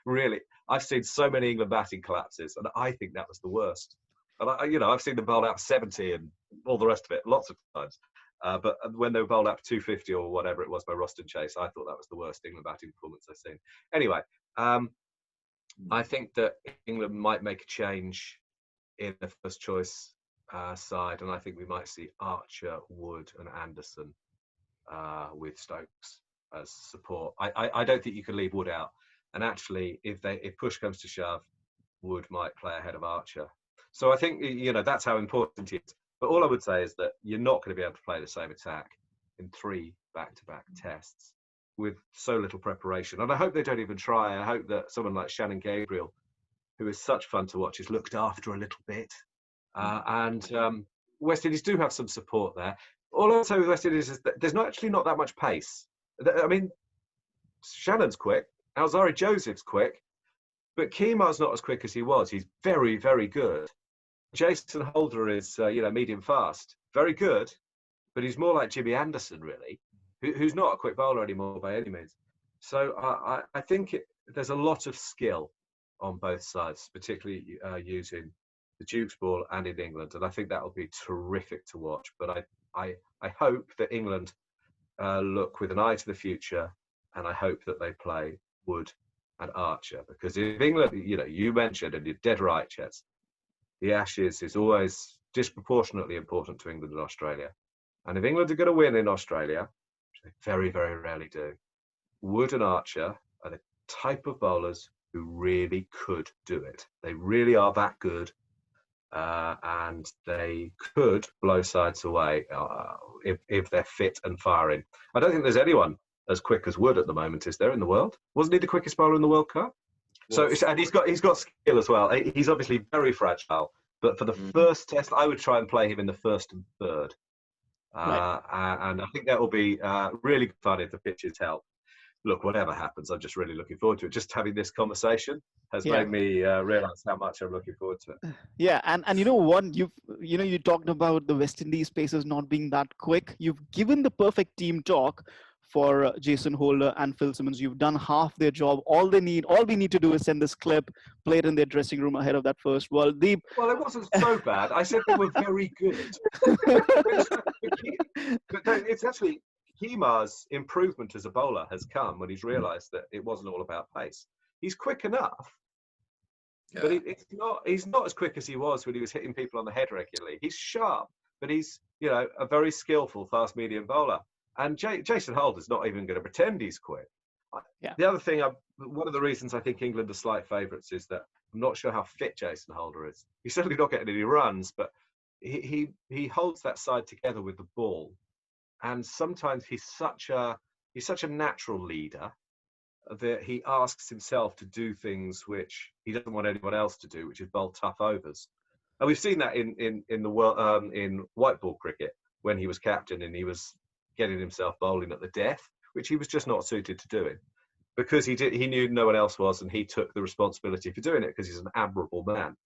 Really, I've seen so many England batting collapses, and I think that was the worst. And I've seen them bowled out 70 and all the rest of it lots of times. But when they were bowled out 250 or whatever it was by Roston Chase, I thought that was the worst England batting performance I've seen. Anyway, I think that England might make a change in the first choice side, and I think we might see Archer, Wood, and Anderson with Stokes as support. I don't think you can leave Wood out. And actually, if push comes to shove, Wood might play ahead of Archer. So I think that's how important it is. But all I would say is that you're not going to be able to play the same attack in 3 back-to-back tests with so little preparation. And I hope they don't even try. I hope that someone like Shannon Gabriel, who is such fun to watch, is looked after a little bit. And West Indies do have some support there. All I'll say with West Indies is that there's actually not that much pace. I mean, Shannon's quick, Alzari Joseph's quick, but Kemar's not as quick as he was. He's very, very good. Jason Holder is, medium fast. Very good, but he's more like Jimmy Anderson, really, who's not a quick bowler anymore by any means. So I think there's a lot of skill on both sides, particularly using the Duke's ball and in England, and I think that will be terrific to watch. But I hope that England look with an eye to the future, and I hope that they play Wood and Archer, because if England, you mentioned, and you're dead right, Chets, the Ashes is always disproportionately important to England and Australia. And if England are going to win in Australia, which they very, very rarely do, Wood and Archer are the type of bowlers who really could do it. They really are that good, and they could blow sides away if they're fit and firing. I don't think there's anyone as quick as Wood at the moment, is there, in the world? Wasn't he the quickest bowler in the World Cup? So, and he's got skill as well. He's obviously very fragile, but for the first test, I would try and play him in the first and third. Right. And I think that will be really fun if the pitches help. Look, whatever happens, I'm just really looking forward to it. Just having this conversation has made me realise how much I'm looking forward to it. Yeah, and you talked about the West Indies pacers not being that quick. You've given the perfect team talk for Jason Holder and Phil Simmons. You've done half their job. All we need to do is send this clip, play it in their dressing room ahead of that first world. Deep. Well, it wasn't so bad. I said they were very good. But it's actually Kemar's improvement as a bowler has come when he's realised that it wasn't all about pace. He's quick enough, but he's not as quick as he was when he was hitting people on the head regularly. He's sharp, but he's a very skillful fast medium bowler. And Jason Holder's not even going to pretend he's quick. Yeah. The other thing, one of the reasons I think England are slight favourites is that I'm not sure how fit Jason Holder is. He's certainly not getting any runs, but he holds that side together with the ball. And sometimes he's such a natural leader that he asks himself to do things which he doesn't want anyone else to do, which is bowl tough overs. And we've seen that in the world in white ball cricket when he was captain and he was getting himself bowling at the death, which he was just not suited to doing, because he knew no one else was, and he took the responsibility for doing it because he's an admirable man.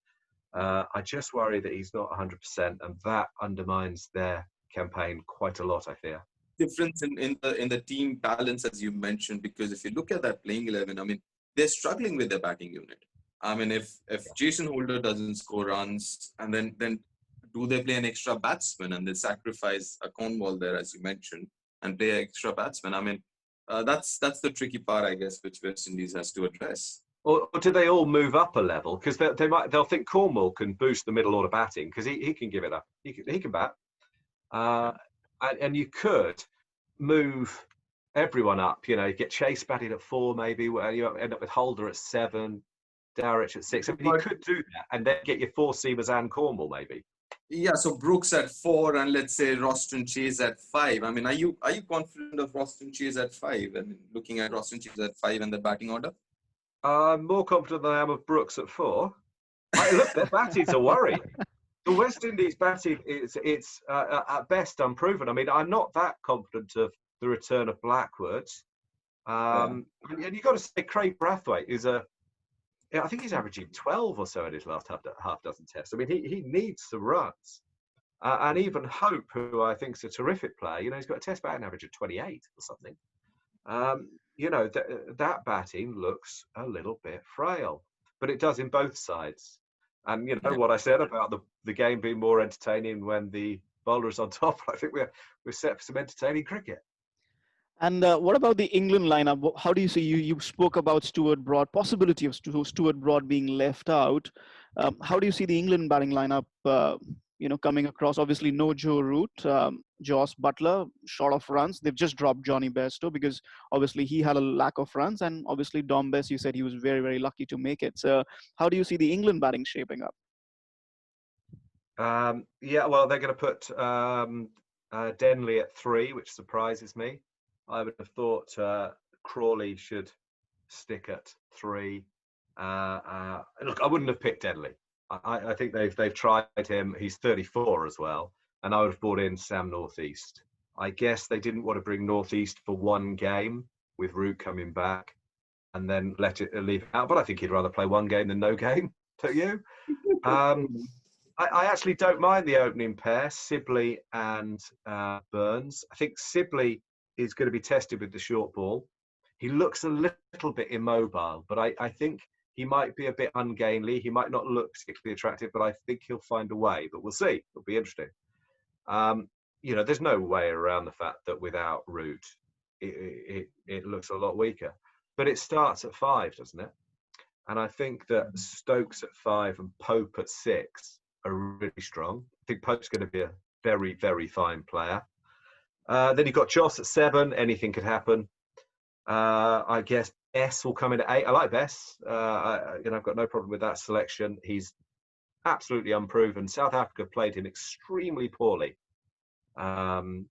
I just worry that he's not 100%, and that undermines their campaign quite a lot, I fear. Difference in the team balance, as you mentioned, because if you look at that playing 11, I mean, they're struggling with their batting unit. I mean, if Jason Holder doesn't score runs, and then do they play an extra batsman and they sacrifice a Cornwall there, as you mentioned, and play an extra batsman? I mean, that's the tricky part, I guess, which West Indies has to address. Or do they all move up a level? Because they'll think Cornwall can boost the middle order batting because he can give it up. He can bat. And you could move everyone up. Get Chase batting at 4, maybe, where you end up with Holder at 7, Darrich at 6. I mean, you could do that and then get your 4 seamers and Cornwall, maybe. Yeah, so Brooks at 4 and let's say Roston Chase at 5. I mean, are you confident of Roston Chase at 5? I mean, looking at Roston Chase at 5 and the batting order? I'm more confident than I am of Brooks at 4. Look, their batting's a worry. The West Indies batting it's at best unproven. I mean, I'm not that confident of the return of Blackwood. And you've got to say Craig Brathwaite is I think he's averaging 12 or so in his last half dozen tests. I mean, he needs some runs. And even Hope, who I think is a terrific player, he's got a test batting average of 28 or something. That batting looks a little bit frail, but it does in both sides. And what I said about the game being more entertaining when the bowler is on top. I think we're set for some entertaining cricket. And what about the England lineup? How do you see? You spoke about Stuart Broad, possibility of Stuart Broad being left out. How do you see the England batting lineup? Coming across. Obviously, no Joe Root, Joss Butler, short of runs. They've just dropped Johnny Bairstow because obviously he had a lack of runs, and obviously Dom Bess, you said he was very, very lucky to make it. So, how do you see the England batting shaping up? Well, they're going to put Denley at 3, which surprises me. I would have thought Crawley should stick at 3. Look, I wouldn't have picked Denley. I think they've tried him. He's 34 as well, and I would have brought in Sam Northeast. I guess they didn't want to bring Northeast for one game with Root coming back, and then leave it out. But I think he'd rather play one game than no game. Don't you? I actually don't mind the opening pair, Sibley and Burns. I think Sibley is going to be tested with the short ball. He looks a little bit immobile, but I think he might be a bit ungainly. He might not look particularly attractive, but I think he'll find a way. But we'll see. It'll be interesting. There's no way around the fact that without Root, it looks a lot weaker. But it starts at 5, doesn't it? And I think that Stokes at 5 and Pope at 6 are really strong. I think Pope's going to be a very, very fine player. Then you've got Joss at 7. Anything could happen. I guess Bess will come in at 8. I like Bess. I've got no problem with that selection. He's absolutely unproven. South Africa played him extremely poorly. And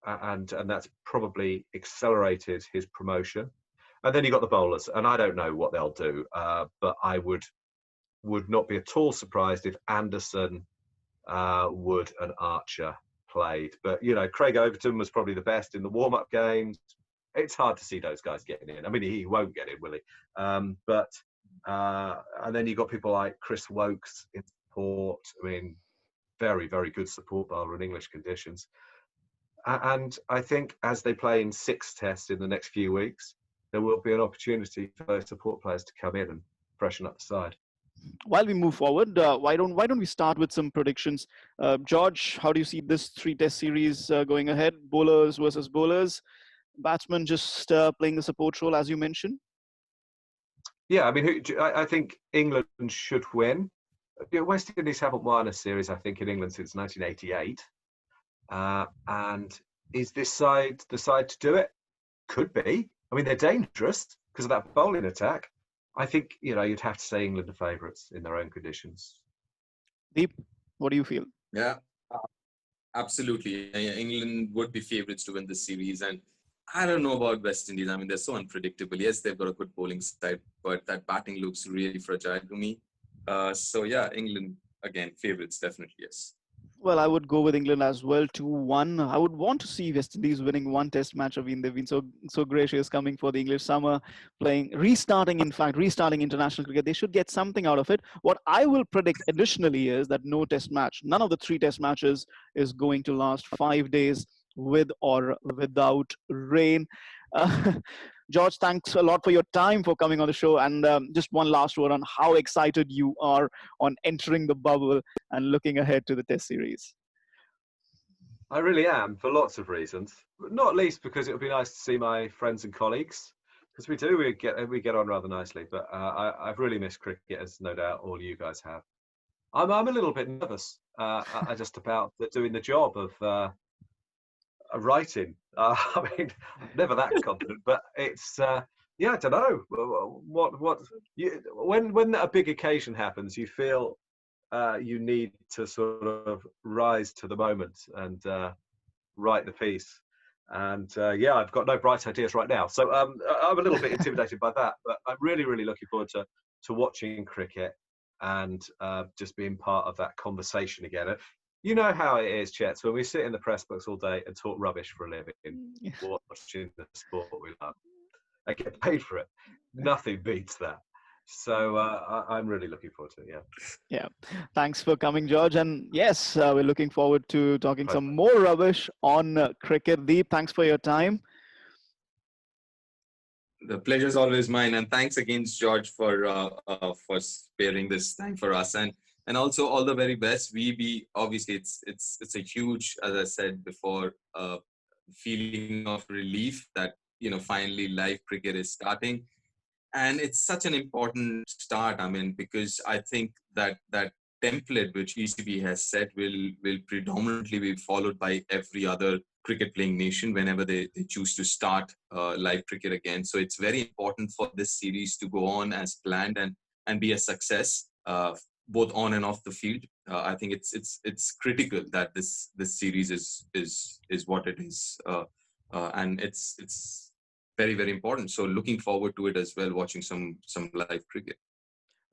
that's probably accelerated his promotion. And then you got the bowlers, and I don't know what they'll do, but I would not be at all surprised if Anderson, Wood, and Archer played. But Craig Overton was probably the best in the warm-up games. It's hard to see those guys getting in. I mean, he won't get in, will he? And then you've got people like Chris Wokes in support. I mean, very, very good support bowler in English conditions. And I think as they play in 6 tests in the next few weeks, there will be an opportunity for those support players to come in and freshen up the side. While we move forward, why don't we start with some predictions? George, how do you see this 3-test series going ahead? Bowlers versus bowlers, batsmen just playing the support role, as you mentioned. Yeah, I mean, I think England should win. West Indies haven't won a series, I think, in England since 1988. And is this side the side to do it? Could be. I mean, they're dangerous because of that bowling attack. I think, you'd have to say England are favourites in their own conditions. Deep, what do you feel? Yeah, absolutely. England would be favourites to win this series. And I don't know about West Indies. I mean, they're so unpredictable. Yes, they've got a good bowling side, but that batting looks really fragile to me. England, again, favourites, definitely, yes. Well, I would go with England as well, 2-1. I would want to see West Indies winning 1 test match. I mean, they've been so gracious coming for the English summer, restarting international cricket. They should get something out of it. What I will predict additionally is that no test match, none of the 3 test matches is going to last 5 days with or without rain. George, thanks a lot for your time, for coming on the show. And just one last word on how excited you are on entering the bubble and looking ahead to the test series. I really am, for lots of reasons, but not least because it would be nice to see my friends and colleagues, because we get on rather nicely. But I've really missed cricket, as no doubt all you guys have. I'm a little bit nervous just about doing the job of writing. I mean, I'm never that confident, but it's I don't know when a big occasion happens, you feel you need to sort of rise to the moment and write the piece. And yeah, I've got no bright ideas right now. So I'm a little bit intimidated by that, but I'm really, really looking forward to watching cricket and just being part of that conversation again. You know how it is, Chet, when we sit in the press box all day and talk rubbish for a living, watching the sport we love and get paid for it. Nothing beats that. So I'm really looking forward to it, Yeah. Thanks for coming, George. And yes, we're looking forward to talking some more rubbish on cricket. Deep, thanks for your time. The pleasure is always mine, and thanks again, George, for sparing this time for us, and also all the very best. We obviously it's a huge, as I said before, feeling of relief that finally live cricket is starting, and it's such an important start. I mean, because I think that template which ECB has set will predominantly be followed by every other cricket playing nation whenever they choose to start live cricket again. So it's very important for this series to go on as planned and be a success, both on and off the field. I think it's critical that this series is what it is, and it's very, very important. So looking forward to it as well, watching some live cricket.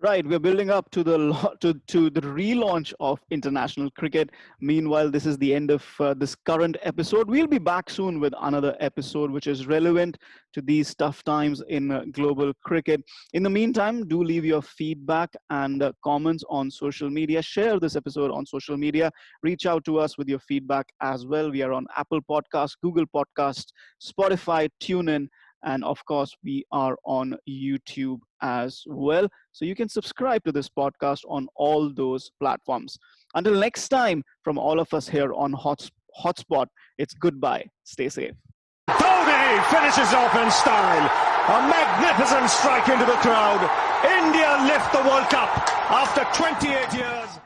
Right, we're building up to the relaunch of international cricket. Meanwhile, this is the end of this current episode. We'll be back soon with another episode which is relevant to these tough times in global cricket. In the meantime, do leave your feedback and comments on social media. Share this episode on social media. Reach out to us with your feedback as well. We are on Apple Podcasts, Google Podcasts, Spotify, TuneIn, and of course, we are on YouTube as well. So you can subscribe to this podcast on all those platforms. Until next time, from all of us here on HotSpot, it's goodbye. Stay safe. Dhoni finishes off in style. A magnificent strike into the crowd. India lift the World Cup after 28 years.